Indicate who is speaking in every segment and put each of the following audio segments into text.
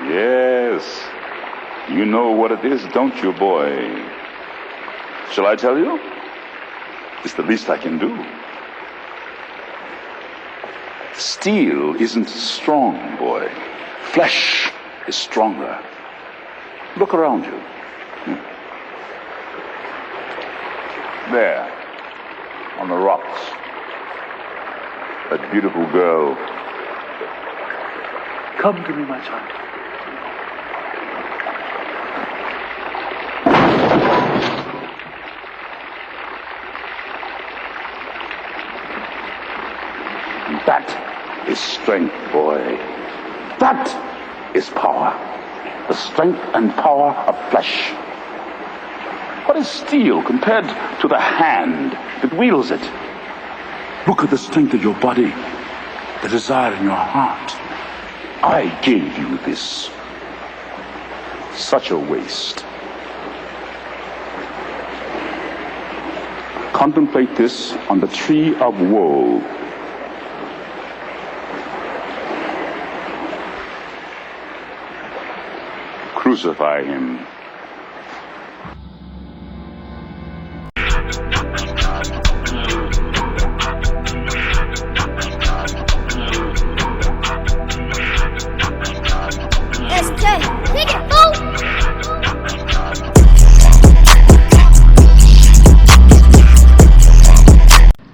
Speaker 1: Yes. You know what it is, don't you, boy? Shall I tell you? It's the least I can do. Steel isn't strong, boy. Flesh is stronger. Look around you. There, on the rocks. That beautiful girl.
Speaker 2: Come to me, my child.
Speaker 1: That is strength, boy. That is power. The strength and power of flesh. What is steel compared to the hand that wields it? Look at the strength of your body, the desire in your heart. I gave you this. Such a waste. Contemplate this on the tree of woe. Crucify him.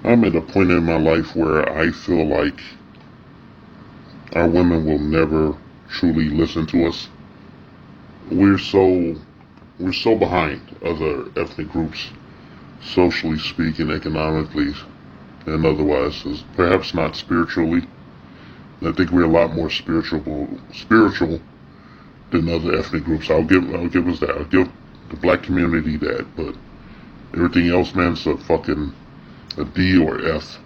Speaker 3: I'm at a point in my life where I feel like our women will never truly listen to us. We're so behind other ethnic groups, socially speaking, economically, and otherwise, perhaps not spiritually. I think we're a lot more spiritual than other ethnic groups. I'll give us that. I'll give the black community that, but everything else, man, is a D or F.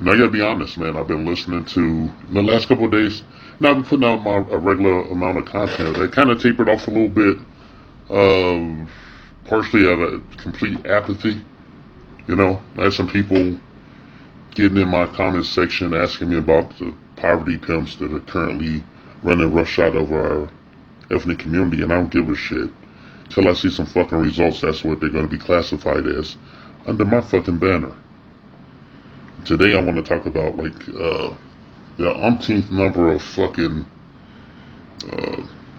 Speaker 3: And I gotta be honest, man, I've been listening to, in the last couple of days, now I've been putting out a regular amount of content. That kind of tapered off a little bit, partially out of complete apathy. You know, I had some people getting in my comment section asking me about the poverty pimps that are currently running roughshod over our ethnic community, and I don't give a shit. Till I see some fucking results, that's what they're going to be classified as under my fucking banner. Today I want to talk about the umpteenth number of fucking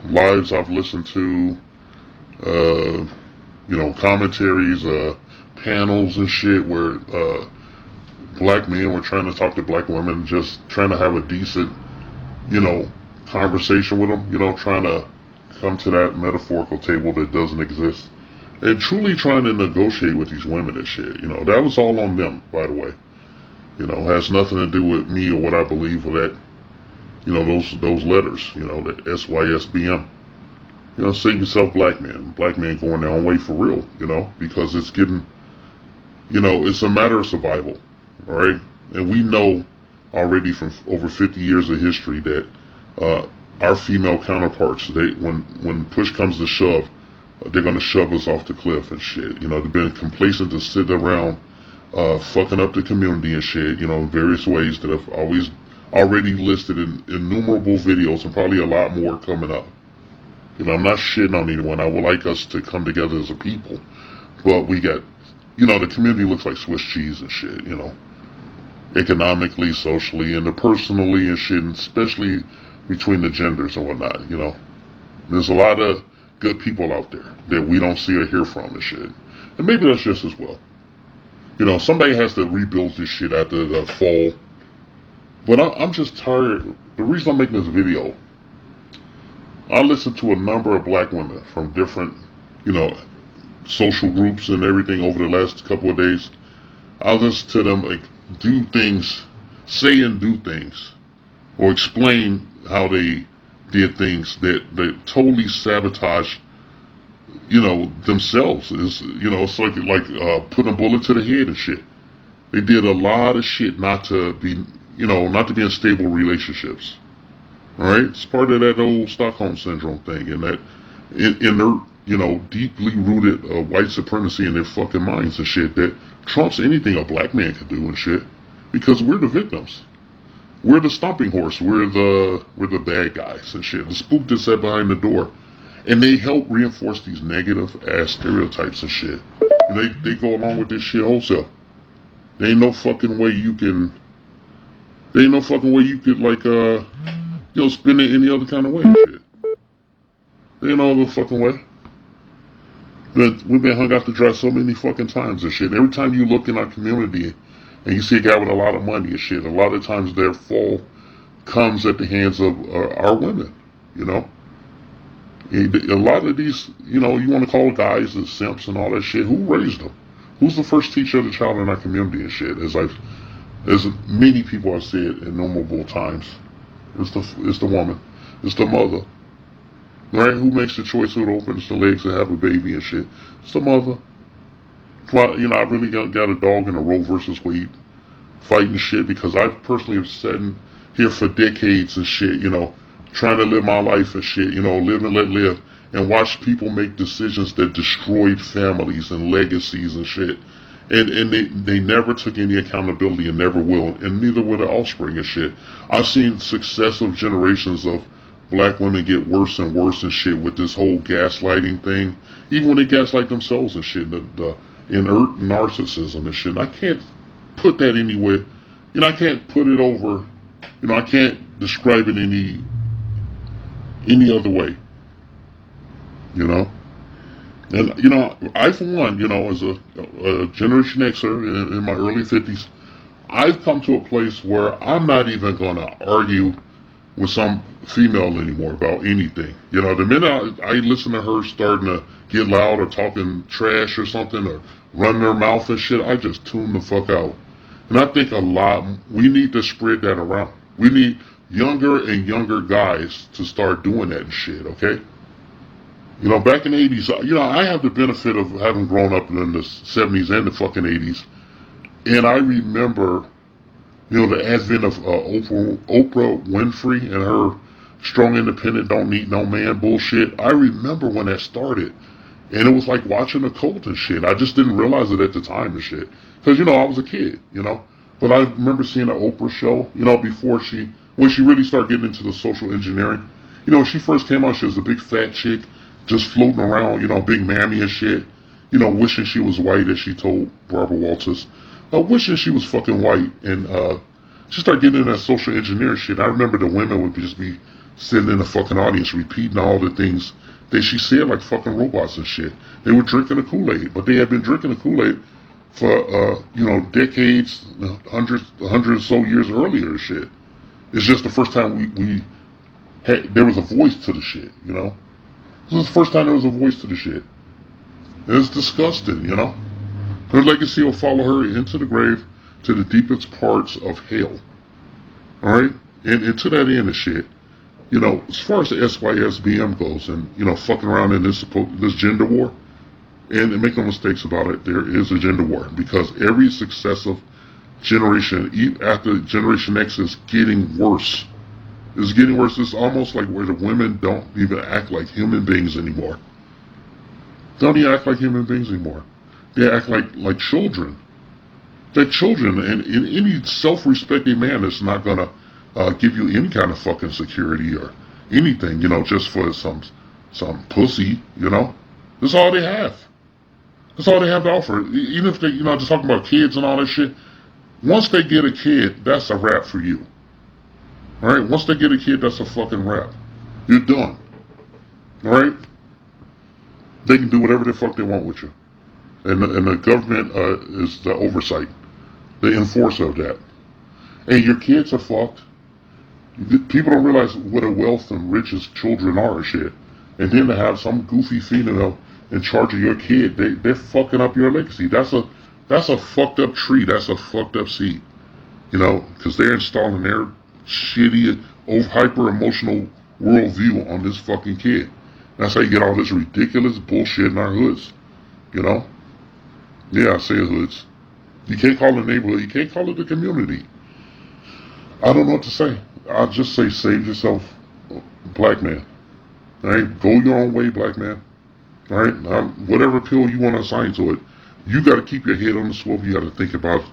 Speaker 3: lives I've listened to, commentaries, panels and shit where black men were trying to talk to black women, just trying to have a decent, conversation with them, trying to come to that metaphorical table that doesn't exist. And truly trying to negotiate with these women and shit, that was all on them, by the way. Has nothing to do with me or what I believe or that, those letters, that SYSBM. Save yourself, black men going their own way for real, because it's getting, it's a matter of survival, all right? And we know already from over 50 years of history that our female counterparts, when push comes to shove, they're going to shove us off the cliff and shit. They've been complacent to sit around fucking up the community and shit, in various ways that I've already listed in innumerable videos and probably a lot more coming up. I'm not shitting on anyone. I would like us to come together as a people. But we got, the community looks like Swiss cheese and shit, economically, socially, and personally and shit, and especially between the genders and whatnot, There's a lot of good people out there that we don't see or hear from and shit. And maybe that's just as well. Somebody has to rebuild this shit after the fall. But I'm just tired. The reason I'm making this video, I listened to a number of black women from different, social groups and everything over the last couple of days. I listened to them say and do things, or explain how they did things that totally sabotage themselves. It's like putting a bullet to the head and shit. They did a lot of shit not to be in stable relationships. Alright? It's part of that old Stockholm Syndrome thing, and that inert, deeply rooted white supremacy in their fucking minds and shit that trumps anything a black man could do and shit, because we're the victims. We're the stomping horse. We're the bad guys and shit. The spook that sat behind the door. And they help reinforce these negative ass stereotypes and shit. And they go along with this shit wholesale. There ain't no fucking way you can like spin it any other kind of way and shit. There ain't no other fucking way. But we've been hung out to dry so many fucking times and shit. Every time you look in our community and you see a guy with a lot of money and shit, a lot of times their fall comes at the hands of our women, you know? A lot of these, you want to call guys the simps and all that shit. Who raised them? Who's the first teacher of the child in our community and shit? As many people have said innumerable times, it's the woman, it's the mother, right? Who makes the choice who opens the legs and have a baby and shit? It's the mother. Well, I really got a dog in a Roe versus Wade fight and shit because I personally have sat here for decades and shit, trying to live my life and shit, live and let live, and watch people make decisions that destroyed families and legacies and shit. And they never took any accountability and never will, and neither will the offspring and shit. I've seen successive generations of black women get worse and worse and shit with this whole gaslighting thing, even when they gaslight themselves and shit, the inert narcissism and shit. I can't put that anywhere, I can't put it over, I can't describe it any other way, And, I for one, as a Generation Xer in my early 50s, I've come to a place where I'm not even going to argue with some female anymore about anything. The minute I listen to her starting to get loud or talking trash or something or running her mouth and shit, I just tune the fuck out. And I think we need to spread that around. We need younger and younger guys to start doing that and shit, okay? Back in the 80s, I have the benefit of having grown up in the 70s and the fucking 80s. And I remember, the advent of Oprah Winfrey and her strong, independent, don't need no man bullshit. I remember when that started. And it was like watching a cult and shit. I just didn't realize it at the time and shit. Because, I was a kid, But I remember seeing an Oprah show, before when she really started getting into the social engineering. When she first came out, she was a big fat chick, just floating around, big mammy and shit. Wishing she was white, as she told Barbara Walters. Wishing she was fucking white. And she started getting into that social engineering shit. I remember the women would just be sitting in the fucking audience repeating all the things that she said like fucking robots and shit. They were drinking the Kool-Aid, but they had been drinking the Kool-Aid for, decades, hundred or so years earlier and shit. It's just the first time there was a voice to the shit, This was the first time there was a voice to the shit. It's disgusting, Her legacy will follow her into the grave, to the deepest parts of hell. Alright? And to that end of shit, as far as the SYSBM goes and, fucking around in this gender war, and make no mistakes about it, there is a gender war. Because every successive generation, even after Generation X, is getting worse. It's getting worse. It's almost like where the women don't even act like human beings anymore. Don't even act like human beings anymore. They act like children. They're children, and in any self-respecting man that's not gonna give you any kind of fucking security or anything, just for some pussy, That's all they have. That's all they have to offer. Even if they, just talking about kids and all that shit. Once they get a kid, that's a wrap for you. Alright? Once they get a kid, that's a fucking wrap. You're done. Alright? They can do whatever the fuck they want with you. And the government is the oversight. The enforcer of that. And your kids are fucked. People don't realize what a wealth and riches children are and shit. And then to have some goofy female in charge of your kid, they're fucking up your legacy. That's a fucked up tree. That's a fucked up seed. Because they're installing their shitty, hyper emotional worldview on this fucking kid. That's how you get all this ridiculous bullshit in our hoods. Yeah, I say hoods. You can't call it a neighborhood. You can't call it a community. I don't know what to say. I'll just say save yourself, black man. Alright? Go your own way, black man. Alright? Whatever pill you want to assign to it, you got to keep your head on the swivel. You got to think about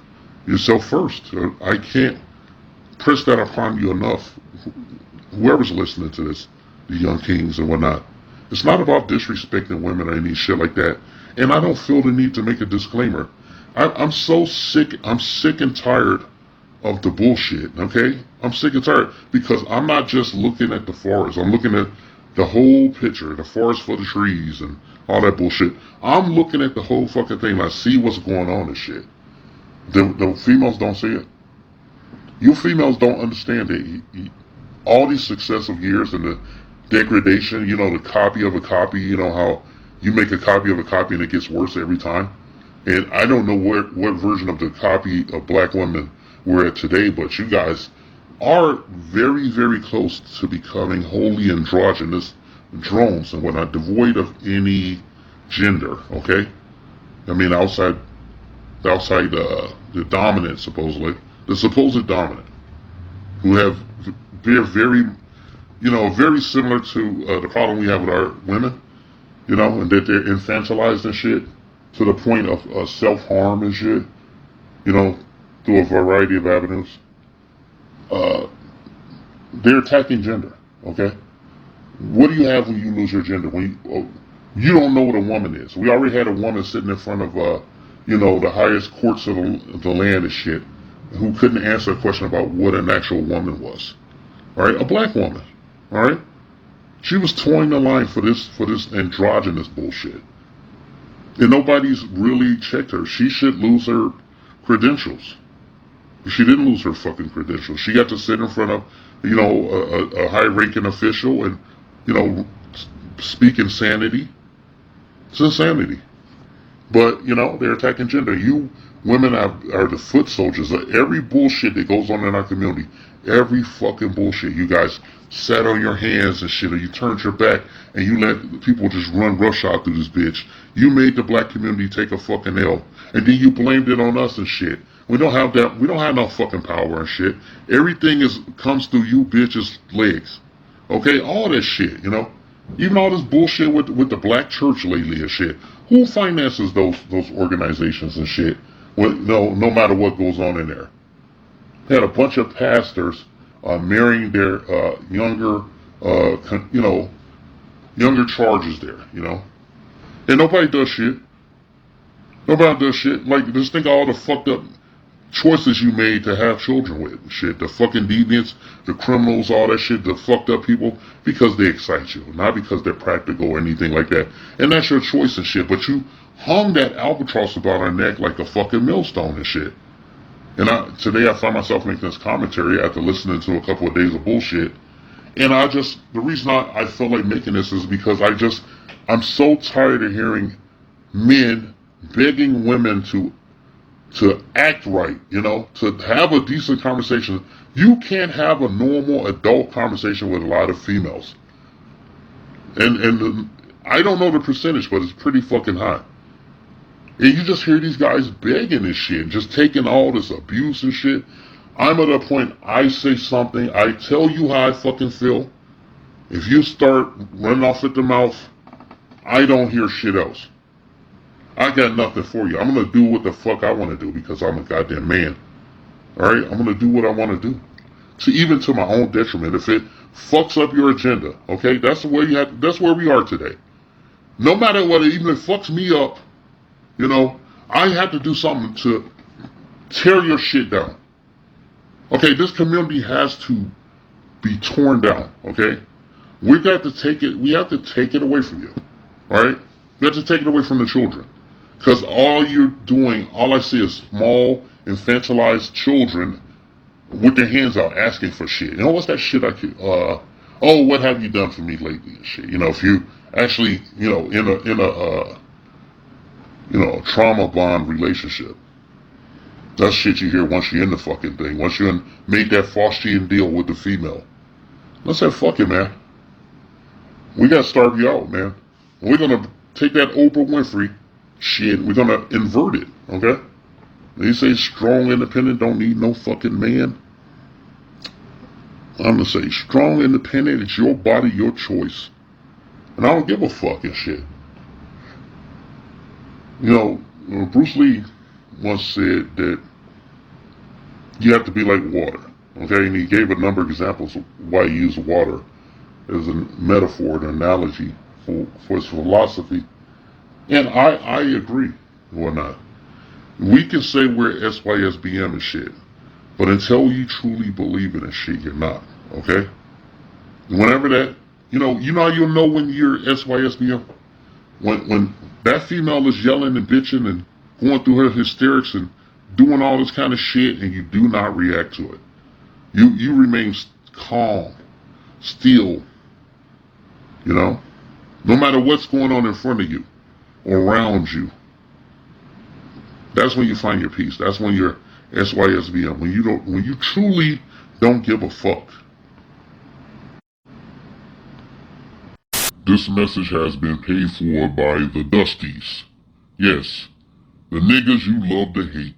Speaker 3: yourself first. I can't press that upon you enough, whoever's listening to this, the young kings and whatnot, it's not about disrespecting women or any shit like that. And I don't feel the need to make a disclaimer. I'm so sick. I'm sick and tired of the bullshit, okay? I'm sick and tired because I'm not just looking at the forest. I'm looking at the whole picture, the forest for the trees and all that bullshit. I'm looking at the whole fucking thing. I see what's going on and shit. The females don't see it. You females don't understand it. All these successive years and the degradation, the copy of a copy, how you make a copy of a copy and it gets worse every time. And I don't know what version of the copy of black women we're at today, but you guys are very, very close to becoming wholly androgynous drones and whatnot, devoid of any gender, okay? I mean, outside the dominant, supposedly, the supposed dominant, who they're very, very similar to the problem we have with our women, and that they're infantilized and shit to the point of self-harm and shit, through a variety of avenues. They're attacking gender, okay? What do you have when you lose your gender? When you don't know what a woman is. We already had a woman sitting in front of, the highest courts of the land and shit, who couldn't answer a question about what an actual woman was. All right, a black woman. All right, she was towing the line for this androgynous bullshit, and nobody's really checked her. She should lose her credentials. She didn't lose her fucking credentials. She got to sit in front of, a high-ranking official and, speak insanity. It's insanity. But, they're attacking gender. You women are the foot soldiers of every bullshit that goes on in our community. Every fucking bullshit. You guys sat on your hands and shit, or you turned your back and you let people just run roughshod through this bitch. You made the black community take a fucking L. And then you blamed it on us and shit. We don't have that. We don't have no fucking power and shit. Everything comes through you bitches' legs. Okay? All that shit, Even all this bullshit with the black church lately and shit. Who finances those organizations and shit? No matter what goes on in there. They had a bunch of pastors marrying their younger charges there, And nobody does shit. Nobody does shit. Like, just think of all the fucked up choices you made to have children with. Shit, the fucking deviants, the criminals, all that shit, the fucked up people, because they excite you, not because they're practical or anything like that. And that's your choice and shit, but you hung that albatross about our neck like a fucking millstone and shit. And today I find myself making this commentary after listening to a couple of days of bullshit. And the reason I felt like making this is because I'm so tired of hearing men begging women to act right, to have a decent conversation. You can't have a normal adult conversation with a lot of females. And I don't know the percentage, but it's pretty fucking high. And you just hear these guys begging and shit, just taking all this abuse and shit. I'm at a point, I say something, I tell you how I fucking feel. If you start running off at the mouth, I don't hear shit else. I got nothing for you. I'm going to do what the fuck I want to do because I'm a goddamn man. Alright? I'm going to do what I want to do. Even to my own detriment. If it fucks up your agenda, okay? That's where we are today. No matter what, even if it fucks me up, I have to do something to tear your shit down. Okay, this community has to be torn down, okay? We have to take it away from you. Alright? We have to take it away from the children. Because all I see is small, infantilized children with their hands out asking for shit. What's that shit what have you done for me lately and shit? If you actually, in a trauma bond relationship. That's shit you hear once you're in the fucking thing. Once you made that Faustian deal with the female. Let's say, fuck it, man. We gotta starve you out, man. We're gonna take that Oprah Winfrey shit, we're gonna invert it, okay? They say strong, independent, don't need no fucking man. I'm gonna say strong, independent, it's your body, your choice. And I don't give a fuck and shit. Bruce Lee once said that you have to be like water. Okay, and he gave a number of examples of why he used water as a metaphor, an analogy for his philosophy. And I agree or not. We can say we're SYSBM and shit, but until you truly believe in it shit, you're not. Okay? Whenever that, how you'll know when you're SYSBM? When that female is yelling and bitching and going through her hysterics and doing all this kind of shit and you do not react to it. You remain calm, still, no matter what's going on in front of you or around you. That's when you find your peace. That's when you're SYSBM. When you truly don't give a fuck. This message has been paid for by the Dusties. Yes, the niggas you love to hate.